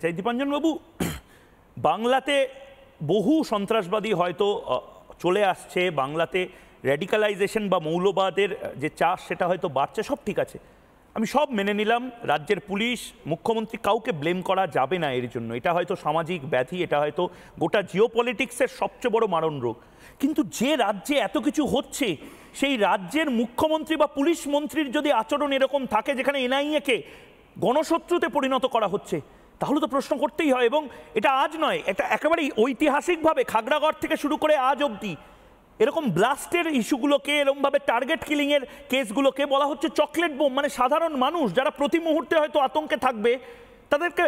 চাই দীপাঞ্জন বাবু, বাংলাতে বহু সন্ত্রাসবাদী হয়তো চলে আসছে, বাংলাতে র্যাডিক্যালাইজেশন বা মৌলবাদের যে চাষ সেটা হয়তো বাড়ছে, সব ঠিক আছে, আমি সব মেনে নিলাম। রাজ্যের পুলিশ, মুখ্যমন্ত্রী, কাউকে ব্লেম করা যাবে না এর জন্য। এটা হয়তো সামাজিক ব্যাধি, এটা হয়তো গোটা জিওপলিটিক্সের সবচেয়ে বড় মারণ রোগ। কিন্তু যে রাজ্যে এত কিছু হচ্ছে, সেই রাজ্যের মুখ্যমন্ত্রী বা পুলিশ মন্ত্রীর যদি আচরণ এরকম থাকে, যেখানে এনআইএকে গণশত্রুতে পরিণত করা হচ্ছে, তাহলে তো প্রশ্ন করতেই হয়। এবং এটা আজ নয়, এটা একেবারেই ঐতিহাসিকভাবে খাগড়াগড় থেকে শুরু করে আজ অবধি এরকম ব্লাস্টের ইস্যুগুলোকে, এরকমভাবে টার্গেট কিলিংয়ের কেসগুলোকে বলা হচ্ছে চকলেট বোম। মানে সাধারণ মানুষ যারা প্রতি মুহূর্তে হয়তো আতঙ্কে থাকবে, তাদেরকে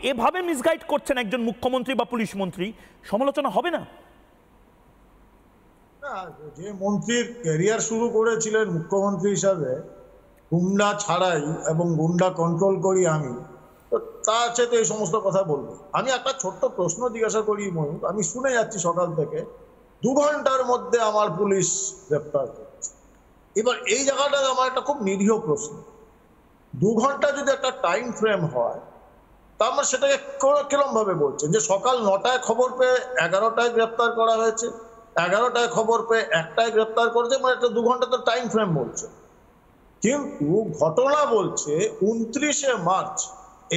এভাবে মিসগাইড করছেন একজন মুখ্যমন্ত্রী বা পুলিশ মন্ত্রী, সমালোচনা হবে না? যে মন্ত্রীর ক্যারিয়ার শুরু করেছিলেন মুখ্যমন্ত্রী হিসাবে গুন্ডা ছাড়াই এবং গুন্ডা কন্ট্রোল করি আমি, তো তা আছে তো এই সমস্ত কথা বলবো। আমি একটা ছোট্ট প্রশ্ন জিজ্ঞাসা করি ময়ূর, আমি শুনে যাচ্ছি সকাল থেকে 2 ঘন্টার মধ্যে আমার পুলিশ গ্রেপ্তার করেছে। এবার এই জায়গাটা আমার একটা খুব নিরীহ প্রশ্ন, 2 ঘন্টা যদি একটা টাইম ফ্রেম হয়, তা আমরা সেটাকে কিরম ভাবে বলছেন যে সকাল 9টায় খবর পেয়ে 11টায় গ্রেপ্তার করা হয়েছে, 11টায় খবর পেয়ে 1টায় গ্রেপ্তার করেছে, মানে একটা 2 ঘন্টা তো টাইম ফ্রেম বলছে। কিন্তু ঘটনা বলছে 29শে মার্চ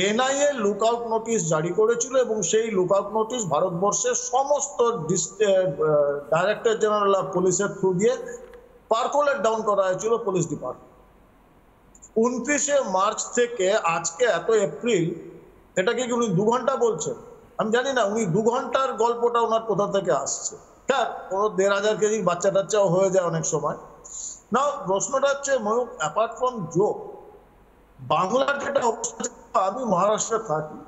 এনআইএ লুকআউট নোটিশ জারি করেছিল এবং সেই লুকআউট নোটিশ ভারতবর্ষের সমস্ত ডাইরেক্টর জেনারেল অফ পুলিশের থ্রু দিয়ে পার্কুলেট ডাউন করা হয়েছিল পুলিশ ডিপার্টমেন্ট। 29শে মার্চ থেকে আজকে এত এপ্রিল, এটাকে কি উনি 2 ঘন্টা বলছেন? আমি জানি না উনি 2 ঘন্টার গল্পটা ওনার কোথা থেকে আসছে। হ্যাঁ, কোনো 1500 কেজির বাচ্চা টাচ্চাও হয়ে যায় অনেক সময় না। প্রশ্নটা হচ্ছে ময়ূক, অ্যাপার্ট ফ্রম জোক, বাংলার যেটা অবস্থা, আমি মহারাষ্ট্রে থাকি,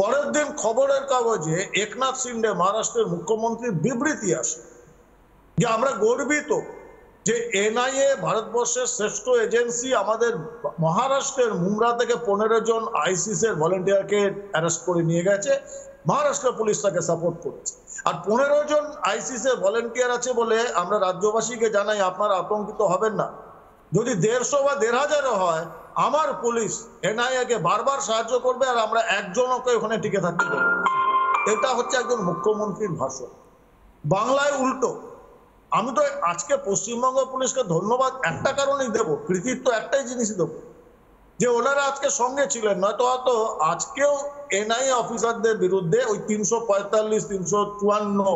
পরের দিন খবরের কাগজে একনাথ শিন্ডে মহারাষ্ট্রের মুখ্যমন্ত্রীর বিবৃতি আসে যে আমরা গর্বিত যে এনআইএ ভারতবর্ষের শ্রেষ্ঠ এজেন্সি আমাদের মহারাষ্ট্রের মুমরা থেকে 15 জন আইসিসের ভলেন্টিয়ারকে অ্যারেস্ট করে নিয়ে গেছে, মহারাষ্ট্র পুলিশ তাকে সাপোর্ট করেছে। আর 15 জন আইসিসের ভলেন্টিয়ার আছে বলে আমরা রাজ্যবাসীকে জানাই আপনারা আতঙ্কিত হবেন না। যদি 150 বা 1500 হয়, আমার পুলিশ এনআইএকে বারবার সাহায্য করবে আর আমরা একজনকে ওখানে টিকে থাকতে দেবো। এটা হচ্ছে একজন মুখ্যমন্ত্রীর ভাষণ। বাংলায় উল্টো। আমি তো আজকে পশ্চিমবঙ্গ পুলিশকে ধন্যবাদ একটা কারণেই দেবো, কৃতিত্ব একটাই জিনিসই দেবো, যে ওনারা আজকে সঙ্গে ছিলেন, নয়তো হয়তো আজকেও এনআইএ অফিসারদের বিরুদ্ধে ওই 345, 354,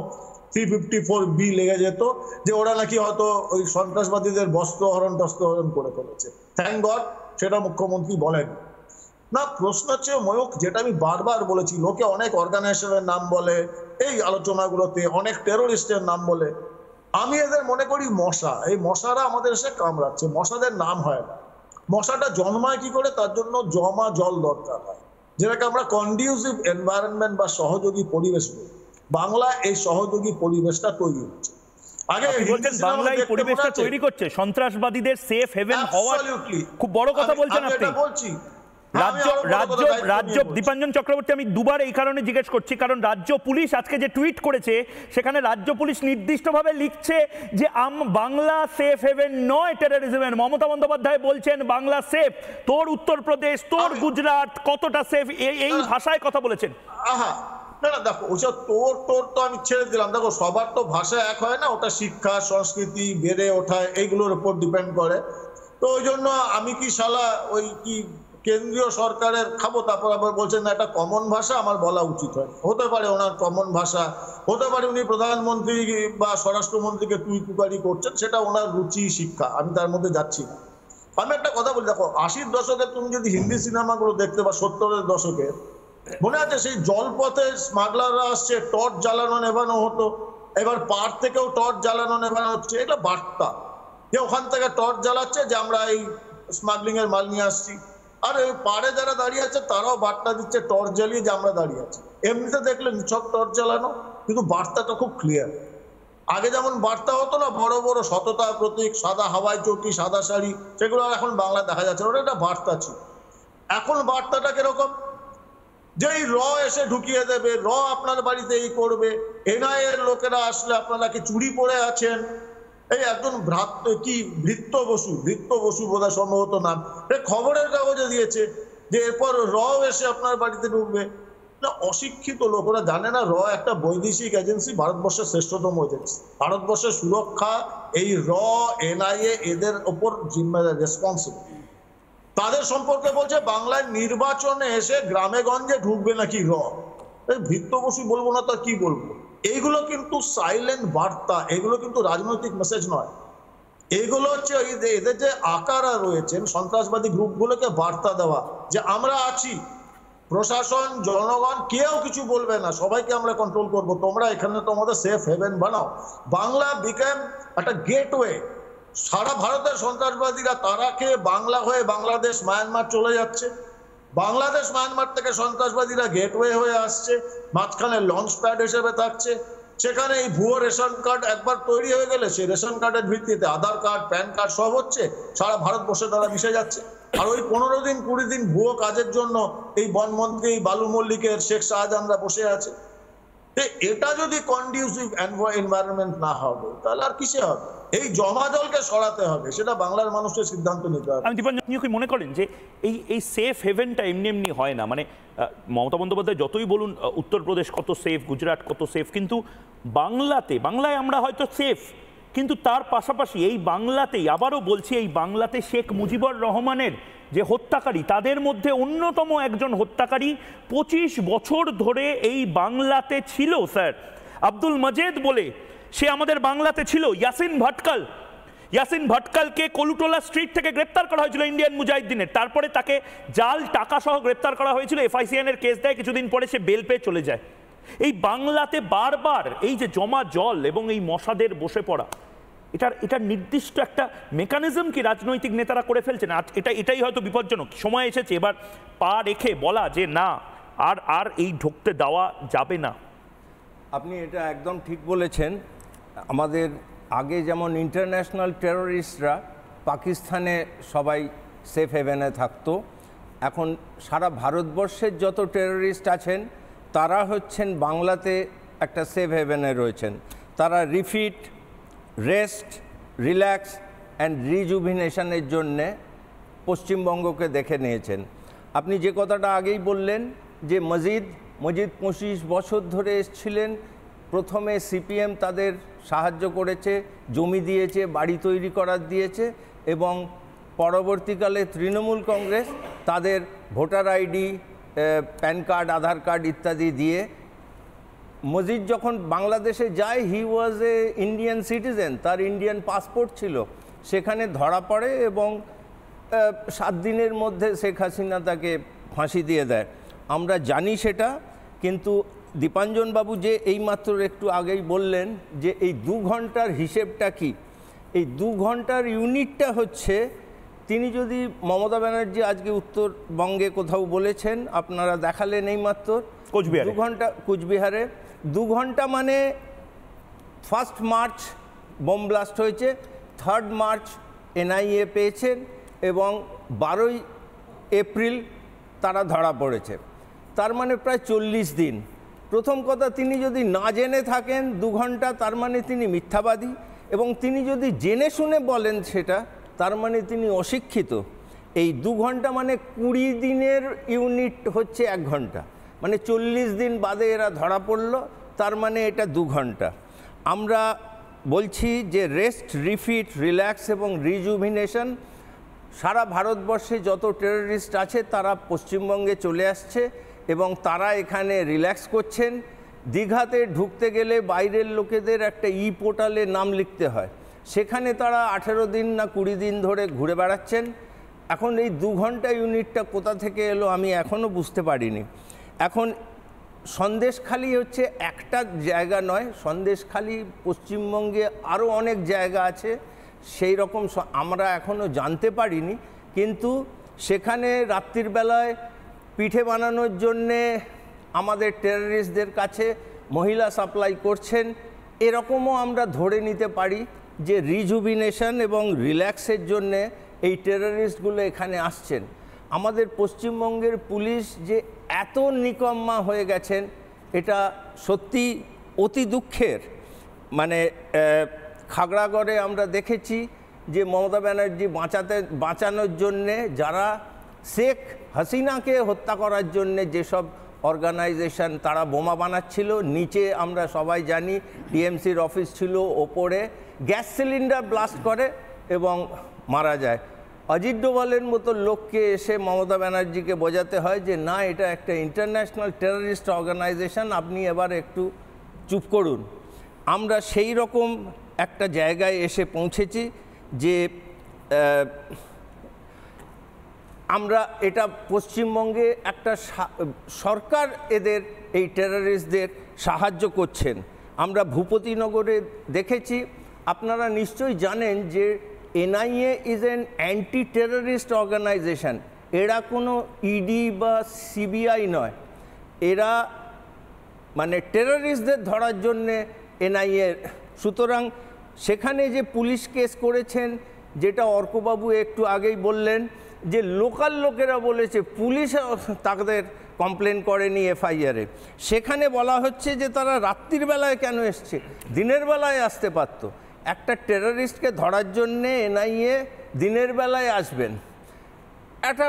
354B লেগে যেত, যে ওরা নাকি হয়তো ওই সন্ত্রাসবাদীদের বস্ত্রহরণ করে ফেলেছে। থ্যাংক গড সেটা মুখ্যমন্ত্রী বলেন না। প্রশ্ন হচ্ছে ময়ূক, যেটা আমি বারবার বলেছি, লোকে অনেক অর্গানাইজেশনের নাম বলে, এই আলোচনাগুলোতে অনেক টেরোরিস্টের নাম বলে, আমি এদের মনে করি মশা। এই মশারা আমাদের এসে কামড়াচ্ছে, মশাদের নাম হয় না। মশাটা জন্মায় কি করে? তার জন্য জমা জল দরকার হয়, যেটাকে আমরা কন্ডিউসিভ এনভায়রনমেন্ট বা সহযোগী পরিবেশ বলি। বাংলা এই সহযোগী পরিবেশটা তৈরি হচ্ছে। আগে বাংলায় পরিবেশটা তৈরি করছে সন্ত্রাসবাদীদের সেফ হেভেন হওয়া, খুব বড় কথা বলছেন আপনি। বলছি রাজ্য দীপাঞ্জন চক্রবর্তী, আমি দুবার এই কারণে জিজ্ঞেস করছি, কারণ রাজ্য পুলিশ আজকে যে টুইট করেছে, সেখানে রাজ্য পুলিশ নির্দিষ্টভাবে লিখছে যে বাংলা সেফ হেভেন নয় টেররিজমের। মমতা বন্দ্যোপাধ্যায় বলছেন বাংলা সেফ, তোর উত্তরপ্রদেশ, তোর গুজরাট কতটা সেফ, এই ভাষায় কথা বলেছেন। না না, দেখো ওসব তোর তো আমি ছেড়ে দিলাম। দেখো সবার তো ভাষা এক হয় না, ওটা শিক্ষা, সংস্কৃতি, বেড়ে ওঠা, এইগুলোর উপর ডিপেন্ড করে। তো ওই জন্য আমি কি শালা ওই কি কেন্দ্রীয় সরকারের খাবো, তারপর আবার বলছেন না এটা কমন ভাষা, আমার বলা উচিত হয়। হতে পারে ওনার কমন ভাষা, হতে পারে উনি প্রধানমন্ত্রী বা স্বরাষ্ট্রমন্ত্রীকে টুইটুকারি করছেন, সেটা ওনার রুচি, শিক্ষা, আমি তার মধ্যে যাচ্ছি না। আমি একটা কথা বলি, দেখো 80-র দশকে তুমি যদি হিন্দি সিনেমাগুলো দেখতে বা 70-এর দশকে, মনে আছে সেই জলপথে স্মাগলাররা আসছে, টর্চ জ্বালানো নেভানো হতো, এবার পার থেকেও টর্চ জ্বালানো নেভানো হচ্ছে। এটা বার্তা যে ওখান থেকে টর্চ জ্বালাচ্ছে যে আমরা এই স্মাগলিং এর মাল নিয়ে আসছি, আর ওই পাড়ে যারা দাঁড়িয়ে আছে তারাও বার্তা দিচ্ছে টর্চ জ্বালিয়ে যে আমরা দাঁড়িয়ে আছি। এমনিতে দেখলে নিছক টর্চ জ্বালানো, কিন্তু বার্তাটা খুব ক্লিয়ার। আগে যেমন বার্তা হতো না, বড় বড় সততার প্রতীক, সাদা হাওয়াই চৌকি, সাদা শাড়ি, সেগুলো এখন বাংলা দেখা যাচ্ছে, ওটা একটা বার্তা ছিল। এখন বার্তাটা কিরকম? যেই র এসে ঢুকিয়ে দেবে, র আপনার বাড়িতে এই করবে, এনআইএ এর লোকেরা আসলে আপনারা কি চুরি পড়ে আছেন, এই একজন ভৃত্য বসু বোধহয় সম্ভবত নাম, খবরের কাগজে দিয়েছে যে এরপর এসে আপনার বাড়িতে ঢুকবে। না, অশিক্ষিত লোক, ওরা জানে না একটা বৈদেশিক এজেন্সি, ভারতবর্ষের শ্রেষ্ঠতম এজেন্সি। ভারতবর্ষের সুরক্ষা এই এনআইএ এদের ওপর জিম্মেদার, রেসপন্সিবল। তাদের সম্পর্কে বলছে বাংলায় নির্বাচনে এসে গ্রামে গঞ্জে ঢুকবে নাকি ভৃত্য বসু বলবো না তো কি বলবো। এইগুলো কিন্তু সাইলেন্ট বার্তা, এগুলো কিন্তু রাজনৈতিক মেসেজ নয়। এগুলো হচ্ছে এদের যে আকারা রয়েছেন সন্ত্রাসবাদী গ্রুপগুলোকে বার্তা দেওয়া যে আমরা আছি, প্রশাসন জনগণ কেউ কিছু বলবে না, সবাইকে আমরা কন্ট্রোল করব, তোমরা এখানে তোমাদের সেফ হেভেন বানাও। বাংলা বিকেম একটা গেটওয়ে। সারা ভারতের সন্ত্রাসবাদীরা তারা খেয়ে বাংলা হয়ে বাংলাদেশ মায়ানমার চলে যাচ্ছে, বাংলাদেশ মায়ানমার থেকে সন্ত্রাসবাদীরা গেটওয়ে হয়ে আসছে, মাঝখানে লঞ্চ প্যাড হিসেবে থাকছে। সেখানে এই ভুয়ো রেশন কার্ড একবার তৈরি হয়ে গেলে সেই রেশন কার্ডের ভিত্তিতে আধার কার্ড, প্যান কার্ড সব হচ্ছে, সারা ভারতবর্ষে তারা মিশে যাচ্ছে। আর ওই 15 দিন 20 দিন ভুয়ো কাজের জন্য এই বনমন্ত্রী বালু মল্লিকের, শেখ শাহজাহানরা বসে আছে। এটা যদি কন্ডিউসিভ এনভায়রনমেন্ট না হবে তাহলে আর কিসে হবে? এই জমা জলকে সরাতে হবে, সেটা বাংলার মানুষের সিদ্ধান্ত নিতে হবে। আমি দীপাঞ্জন, আপনি কি মনে করেন যে এই সেফ হেভেনটা এমনি এমনি হয় না? মানে মমতা বন্দ্যোপাধ্যায় যতই বলুন উত্তরপ্রদেশ কত সেফ, গুজরাট কত সেফ, কিন্তু বাংলায় আমরা হয়তো সেফ, কিন্তু তার পাশাপাশি এই বাংলাতেই, আবারও বলছি, এই বাংলাতে শেখ মুজিবুর রহমানের যে হত্যাকারী, তাদের মধ্যে অন্যতম একজন হত্যাকারী 25 বছর ধরে এই বাংলাতে ছিল স্যার, আব্দুল মজিদ বলে, সে আমাদের বাংলাতে ছিল। ইয়াসিন ভটকালকে কলুটোলা স্ট্রিট থেকে গ্রেপ্তার করা হয়েছিল ইন্ডিয়ান মুজাহিদিনের, তারপরে তাকে জাল টাকা সহ গ্রেপ্তার করা হয়েছিল, FICN এর কেস দেয়, কিছুদিন পরে সে বেল পেয়ে চলে যায়। এই বাংলাতে বারবার এই যে জমা জল এবং এই মশাদের বসে পড়া, এটার নির্দিষ্ট একটা মেকানিজম কি রাজনৈতিক নেতারা করে ফেলছেন? এটাই হয়তো বিপজ্জনক। সময় এসেছে এবার পা রেখে বলা যে না, আর এই ঢুকতে দেওয়া যাবে না। আপনি এটা একদম ঠিক বলেছেন। আমাদের আগে যেমন ইন্টারন্যাশনাল টেররিস্টরা পাকিস্তানে সবাই সেফ হেভেনে থাকতো, এখন সারা ভারতবর্ষের যত টেররিস্ট আছেন তারা হচ্ছেন বাংলাতে একটা সেফ হেভেনে রয়েছেন। তারা রিফিট, রেস্ট, রিল্যাক্স অ্যান্ড রিজুভিনেশনের জন্যে পশ্চিমবঙ্গকে দেখে নিয়েছেন। আপনি যে কথাটা আগেই বললেন যে মজিদ 25 বছর ধরে এসেছিলেন, প্রথমে CPM তাদের সাহায্য করেছে, জমি দিয়েছে, বাড়ি তৈরি করার দিয়েছে, এবং পরবর্তীকালে তৃণমূল কংগ্রেস তাদের ভোটার ID, প্যান কার্ড, আধার কার্ড ইত্যাদি দিয়ে মজিদ যখন বাংলাদেশে যায়, হি ওয়াজ এ ইন্ডিয়ান সিটিজেন, তার ইন্ডিয়ান পাসপোর্ট ছিল, সেখানে ধরা পড়ে এবং 7 দিনের মধ্যে শেখ হাসিনা তাকে ফাঁসি দিয়ে দেয়। আমরা জানি সেটা, কিন্তু দীপাঞ্জন বাবু যে এইমাত্র একটু আগেই বললেন যে এই 2 ঘন্টার হিসেবটা কি, এই 2 ঘন্টার ইউনিটটা হচ্ছে, তিনি যদি মমতা ব্যানার্জি আজকে উত্তরবঙ্গে কোথাও বলেছেন, আপনারা দেখালেন এইমাত্র কোচবিহারে 2 ঘন্টা, কোচবিহারে 2 ঘন্টা মানে 1 মার্চ বোম ব্লাস্ট হয়েছে, 3 মার্চ NIA পেয়েছেন এবং 12 এপ্রিল তারা ধরা পড়েছে। তার মানে প্রায় 40 দিন। প্রথম কথা, তিনি যদি না জেনে থাকেন 2 ঘন্টা, তার মানে তিনি মিথ্যাবাদী, এবং তিনি যদি জেনে শুনে বলেন সেটা, তার মানে তিনি অশিক্ষিত। এই 2 ঘন্টা মানে 20 দিনের ইউনিট হচ্ছে 1 ঘন্টা, মানে 40 দিন বাদে এরা ধরা পড়ল, তার মানে এটা 2 ঘন্টা। আমরা বলছি যে রেস্ট, রিফিট, রিল্যাক্স এবং রিজুভিনেশন, সারা ভারতবর্ষে যত টেররিস্ট আছে তারা পশ্চিমবঙ্গে চলে আসছে এবং তারা এখানে রিল্যাক্স করছেন। দীঘাতে ঢুকতে গেলে বাইরের লোকেদের একটা পোর্টালে নাম লিখতে হয়, সেখানে তারা 18 দিন না 20 দিন ধরে ঘুরে বেড়াচ্ছেন। এখন এই 2 ঘন্টা ইউনিটটা কোথা থেকে এলো আমি এখনও বুঝতে পারিনি। এখন সন্দেশখালি হচ্ছে একটা জায়গা নয়, সন্দেশখালি পশ্চিমবঙ্গে আরও অনেক জায়গা আছে, সেই রকম আমরা এখনও জানতে পারিনি, কিন্তু সেখানে রাত্রির বেলায় পিঠে বানানোর জন্যে আমাদের টেররিস্টদের কাছে মহিলা সাপ্লাই করছেন, এরকমও আমরা ধরে নিতে পারি যে রিজুভিনেশন এবং রিল্যাক্সের জন্যে এই টেররিস্টগুলো এখানে আসছেন। আমাদের পশ্চিমবঙ্গের পুলিশ যে এত নিকম্মা হয়ে গেছেন, এটা সত্যি অতি দুঃখের। মানে খাগড়াগড়ে আমরা দেখেছি যে মমতা ব্যানার্জি বাঁচানোর জন্যে যারা শেখ হাসিনাকে হত্যা করার জন্যে যেসব অর্গানাইজেশন তারা বোমা বানাচ্ছিল, নিচে আমরা সবাই জানি টিএমসির অফিস ছিল, ওপরে গ্যাস সিলিন্ডার ব্লাস্ট করে এবং মারা যায়। অজিত ডোভালের মতো লোককে এসে মমতা ব্যানার্জিকে বোঝাতে হয় যে না, এটা একটা ইন্টারন্যাশনাল টেররিস্ট অর্গানাইজেশন, আপনি এবার একটু চুপ করুন। আমরা সেই রকম একটা জায়গায় এসে পৌঁছেছি যে আমরা এটা পশ্চিমবঙ্গে একটা সরকার এদের এই টেররিস্টদের সাহায্য করছেন। আমরা ভূপতিনগরে দেখেছি, আপনারা নিশ্চয়ই জানেন যে NIA is an anti terrorist organisation. এরা কোনো ইডি বা সিবিআই নয়, এরা মানে টেররিস্টদের ধরার জন্যে এনআইএ। সুতরাং সেখানে যে পুলিশ কেস করেছেন, যেটা অর্কবাবু একটু আগেই বললেন, যে লোকাল লোকেরা বলেছে পুলিশ তাদের কমপ্লেন করেনি এফআইআরে। সেখানে বলা হচ্ছে যে তারা রাত্রির বেলায় কেন এসছে, দিনের বেলায় আসতে পারত। একটা টেররিস্টকে ধরার জন্যে এনআইএ দিনের বেলায় আসবেন, একটা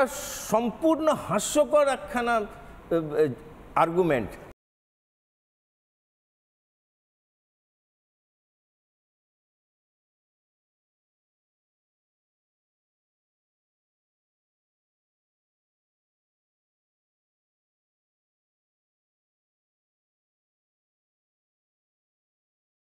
সম্পূর্ণ হাস্যকর একখানা আর্গুমেন্ট।